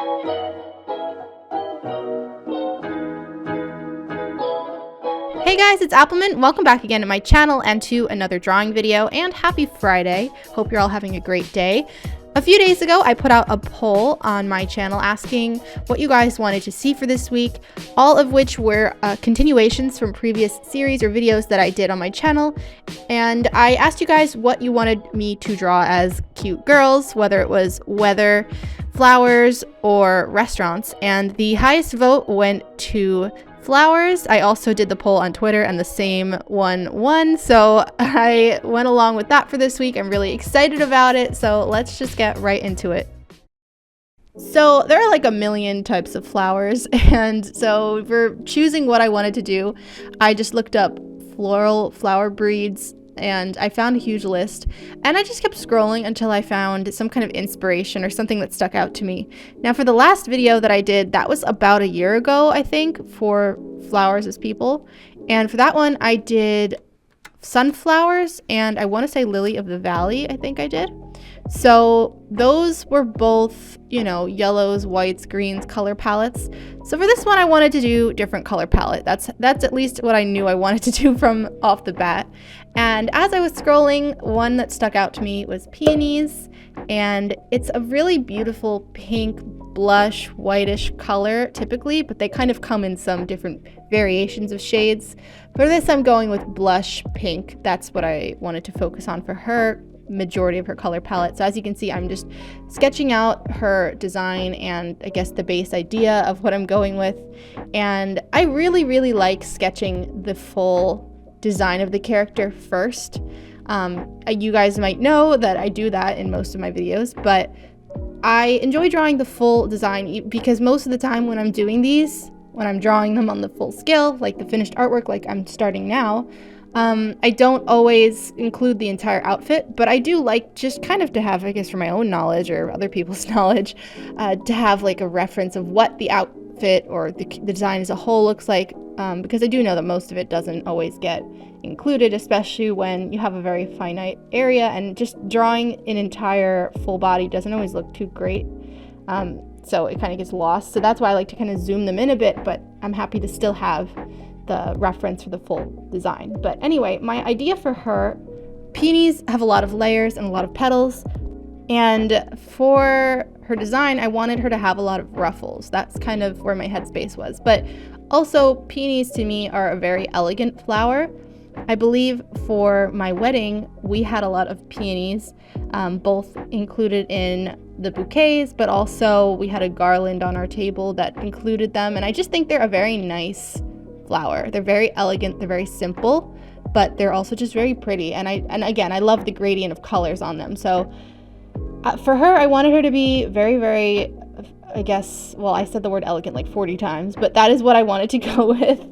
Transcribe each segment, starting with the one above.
Hey guys, it's Appleminte. Welcome back again to my channel and to another drawing video, and happy Friday. Hope you're all having a great day. A few days ago, I put out a poll on my channel asking what you guys wanted to see for this week, all of which were continuations from previous series or videos that I did on my channel. And I asked you guys what you wanted me to draw as cute girls, whether it was weather, flowers, or restaurants. And the highest vote went to flowers. I also did the poll on Twitter and the same one won, so I went along with that for this week. I'm really excited about it, so let's just get right into it. So there are like a million types of flowers, and so for choosing what I wanted to do, I just looked up floral flower breeds and I found a huge list, and I just kept scrolling until I found some kind of inspiration or something that stuck out to me. Now for the last video that I did, that was about a year ago, I think, for flowers as people, and for that one I did sunflowers and I want to say lily of the valley, I think I did. So those were both, you know, yellows, whites, greens, color palettes. So for this one I wanted to do different color palette. That's at least what I knew I wanted to do from off the bat. And as I was scrolling, one that stuck out to me was peonies, and it's a really beautiful pink, blush, whitish color typically, but they kind of come in some different variations of shades. For this I'm going with blush pink. That's what I wanted to focus on for her majority of her color palette. So as you can see, I'm just sketching out her design and I guess the base idea of what I'm going with. And I really like sketching the full design of the character first. You guys might know that I do that in most of my videos, but I enjoy drawing the full design because most of the time when I'm doing these, when I'm drawing them on the full scale, like the finished artwork like I'm starting now, I don't always include the entire outfit, but I do like just kind of to have, I guess for my own knowledge or other people's knowledge, to have like a reference of what the outfit or the design as a whole looks like, because I do know that most of it doesn't always get included, especially when you have a very finite area, and just drawing an entire full body doesn't always look too great. So it kind of gets lost. So that's why I like to kind of zoom them in a bit, but I'm happy to still have the reference for the full design. But anyway, my idea for her, peonies have a lot of layers and a lot of petals, and for her design I wanted her to have a lot of ruffles. That's kind of where my headspace was. But also peonies to me are a very elegant flower. I believe for my wedding we had a lot of peonies, both included in the bouquets, but also we had a garland on our table that included them, and I just think they're a very nice flower. They're very elegant, they're very simple, but they're also just very pretty, and again I love the gradient of colors on them. So for her I wanted her to be very, I guess, well, I said the word elegant like 40 times, but that is what I wanted to go with.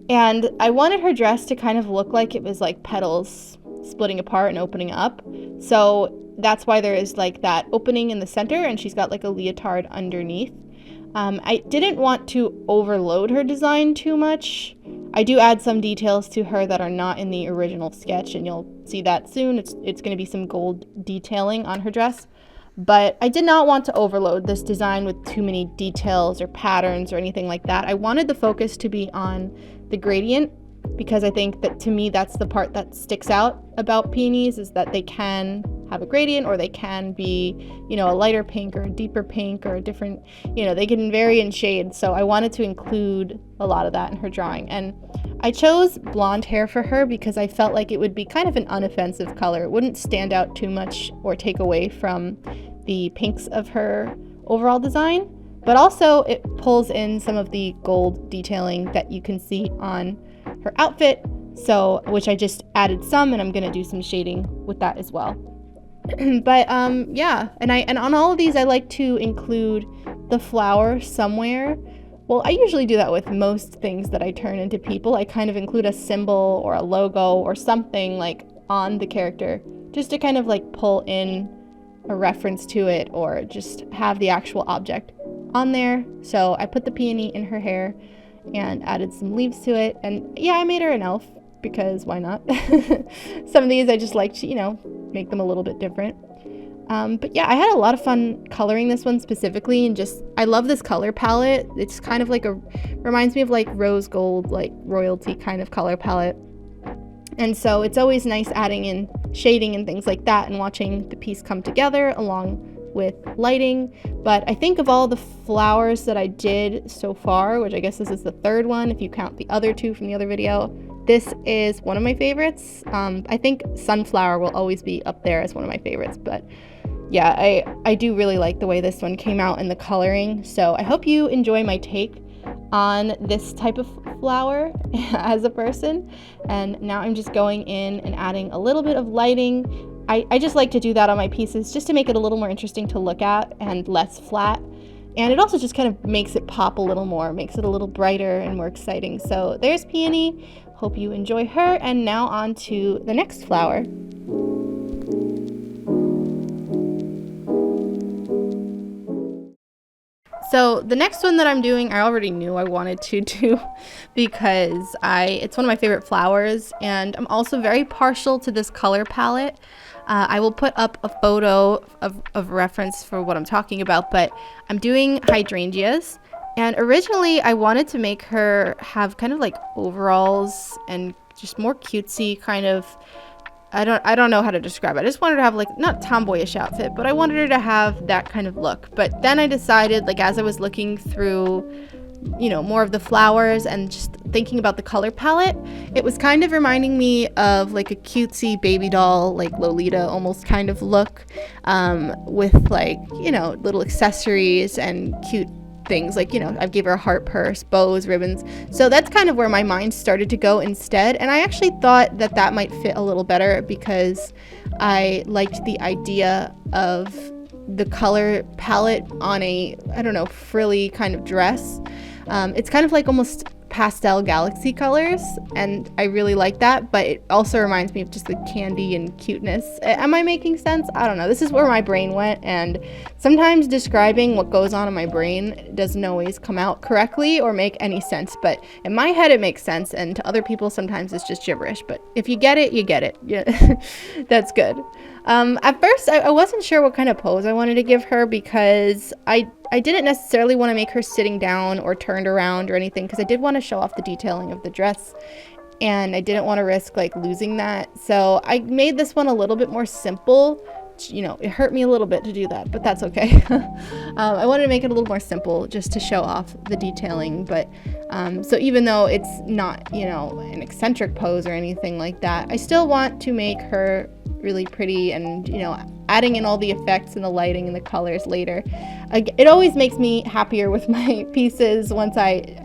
And I wanted her dress to kind of look like it was like petals splitting apart and opening up. So that's why there is like that opening in the center, and she's got like a leotard underneath. I didn't want to overload her design too much. I do add some details to her that are not in the original sketch, and you'll see that soon. It's going to be some gold detailing on her dress. But I did not want to overload this design with too many details or patterns or anything like that. I wanted the focus to be on the gradient, because I think that to me that's the part that sticks out about peonies, is that they can have a gradient, or they can be, you know, a lighter pink or a deeper pink or a different, you know, they can vary in shades. So I wanted to include a lot of that in her drawing. And I chose blonde hair for her because I felt like it would be kind of an unoffensive color. It wouldn't stand out too much or take away from the pinks of her overall design, but also it pulls in some of the gold detailing that you can see on her outfit, so which I just added some, and I'm gonna do some shading with that as well. But yeah, and on all of these I like to include the flower somewhere. Well, I usually do that with most things that I turn into people. I kind of include a symbol or a logo or something like on the character, just to kind of like pull in a reference to it, or just have the actual object on there. So I put the peony in her hair and added some leaves to it, and yeah, I made her an elf because why not? Some of these I just like to, you know, make them a little bit different. But yeah, I had a lot of fun coloring this one specifically, and just I love this color palette. It's kind of like reminds me of like rose gold, like royalty kind of color palette. And so it's always nice adding in shading and things like that and watching the piece come together along with lighting. But I think of all the flowers that I did so far, which I guess this is the third one if you count the other two from the other video, this is one of my favorites. I think sunflower will always be up there as one of my favorites, but yeah, I do really like the way this one came out in the coloring. So I hope you enjoy my take on this type of flower as a person. And now I'm just going in and adding a little bit of lighting. I just like to do that on my pieces just to make it a little more interesting to look at and less flat. And it also just kind of makes it pop a little more, makes it a little brighter and more exciting. So there's Peony. Hope you enjoy her. And now on to the next flower. So the next one that I'm doing, I already knew I wanted to do because it's one of my favorite flowers, and I'm also very partial to this color palette. I will put up a photo of reference for what I'm talking about, but I'm doing hydrangeas. And originally I wanted to make her have kind of like overalls and just more cutesy kind of, I don't know how to describe it. I just wanted to have like, not tomboyish outfit, but I wanted her to have that kind of look. But then I decided, like, as I was looking through, you know, more of the flowers and just thinking about the color palette, it was kind of reminding me of like a cutesy baby doll, like Lolita almost kind of look, with like, you know, little accessories and cute things, like, you know, I gave her a heart purse, bows, ribbons. So that's kind of where my mind started to go instead. And I actually thought that that might fit a little better because I liked the idea of the color palette on a, I don't know, frilly kind of dress. It's kind of like almost pastel galaxy colors, and I really like that, but it also reminds me of just the candy and cuteness. Am I making sense? I don't know. This is where my brain went, and sometimes describing what goes on in my brain doesn't always come out correctly or make any sense, but in my head it makes sense, and to other people sometimes it's just gibberish. But if you get it, you get it. Yeah, that's good. At first I wasn't sure what kind of pose I wanted to give her because I didn't necessarily want to make her sitting down or turned around or anything, because I did want to show off the detailing of the dress and I didn't want to risk like losing that. So I made this one a little bit more simple. You know, it hurt me a little bit to do that, but that's okay. I wanted to make it a little more simple just to show off the detailing. But so even though it's not, you know, an eccentric pose or anything like that, I still want to make her really pretty, and, you know, adding in all the effects and the lighting and the colors later. It always makes me happier with my pieces once I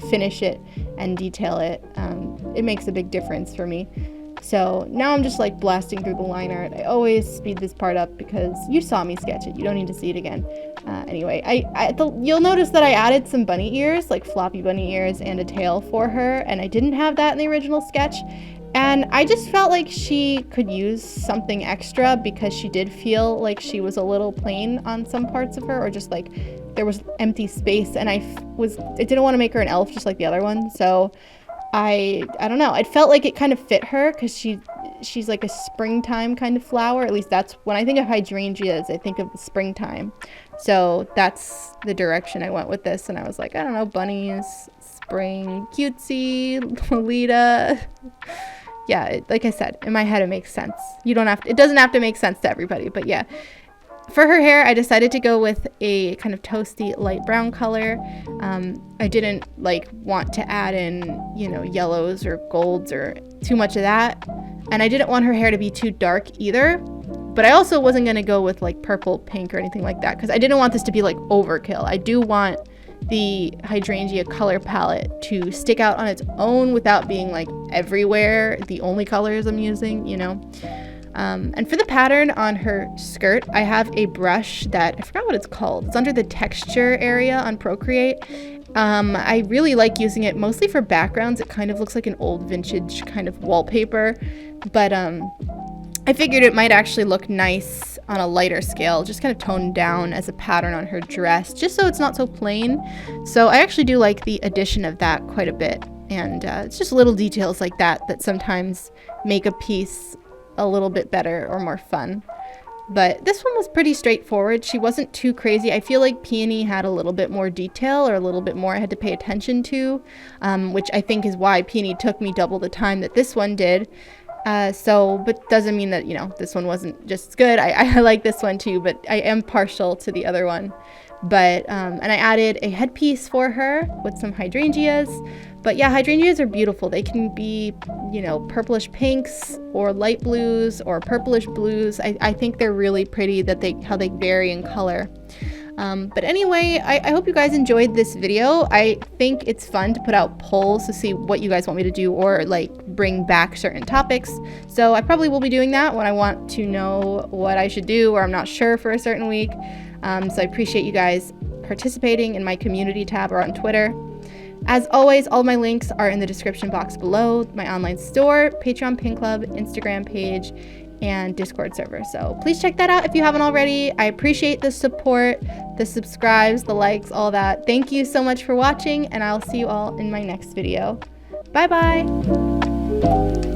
finish it and detail it. It makes a big difference for me. So now I'm just like blasting through the line art. I always speed this part up because you saw me sketch it. You don't need to see it again. Anyway, you'll notice that I added some bunny ears, like floppy bunny ears, and a tail for her, and I didn't have that in the original sketch. And I just felt like she could use something extra because she did feel like she was a little plain on some parts of her, or just like there was empty space, and I didn't want to make her an elf just like the other one. So I don't know. It felt like it kind of fit her because she's like a springtime kind of flower. At least that's when I think of hydrangeas, I think of the springtime. So that's the direction I went with this. And I was like, I don't know, bunnies, spring, cutesy, Lolita. Yeah, like I said, in my head it makes sense. It doesn't have to make sense to everybody, but yeah. For her hair, I decided to go with a kind of toasty light brown color. I didn't want to add in, yellows or golds or too much of that. And I didn't want her hair to be too dark either. But I also wasn't going to go with purple, pink or anything like that because I didn't want this to be overkill. I do want the hydrangea color palette to stick out on its own without being everywhere the only colors I'm using, and for the pattern on her skirt, I have a brush that I forgot what it's called. It's under the texture area on Procreate. I really like using it mostly for backgrounds. It kind of looks like an old vintage kind of wallpaper, but I figured it might actually look nice on a lighter scale, just kind of toned down as a pattern on her dress, just so it's not so plain. So I actually do like the addition of that quite a bit, and it's just little details like that that sometimes make a piece a little bit better or more fun. But this one was pretty straightforward. She wasn't too crazy. I feel like Peony had a little bit more detail, or a little bit more I had to pay attention to, which I think is why Peony took me double the time that this one did. But doesn't mean that, you know, this one wasn't just as good. I like this one too, but I am partial to the other one. But, and I added a headpiece for her with some hydrangeas. But yeah, hydrangeas are beautiful. They can be, you know, purplish pinks or light blues or purplish blues. I think they're really pretty how they vary in color. But anyway, I hope you guys enjoyed this video. I think it's fun to put out polls to see what you guys want me to do, or like bring back certain topics. So I probably will be doing that when I want to know what I should do, or I'm not sure for a certain week. So I appreciate you guys participating in my community tab or on Twitter. As always, all my links are in the description box below. My online store, Patreon Pin Club, Instagram page, and Discord server. So please check that out if you haven't already. I appreciate the support, the subscribes, the likes, all that. Thank you so much for watching, and I'll see you all in my next video. Bye bye.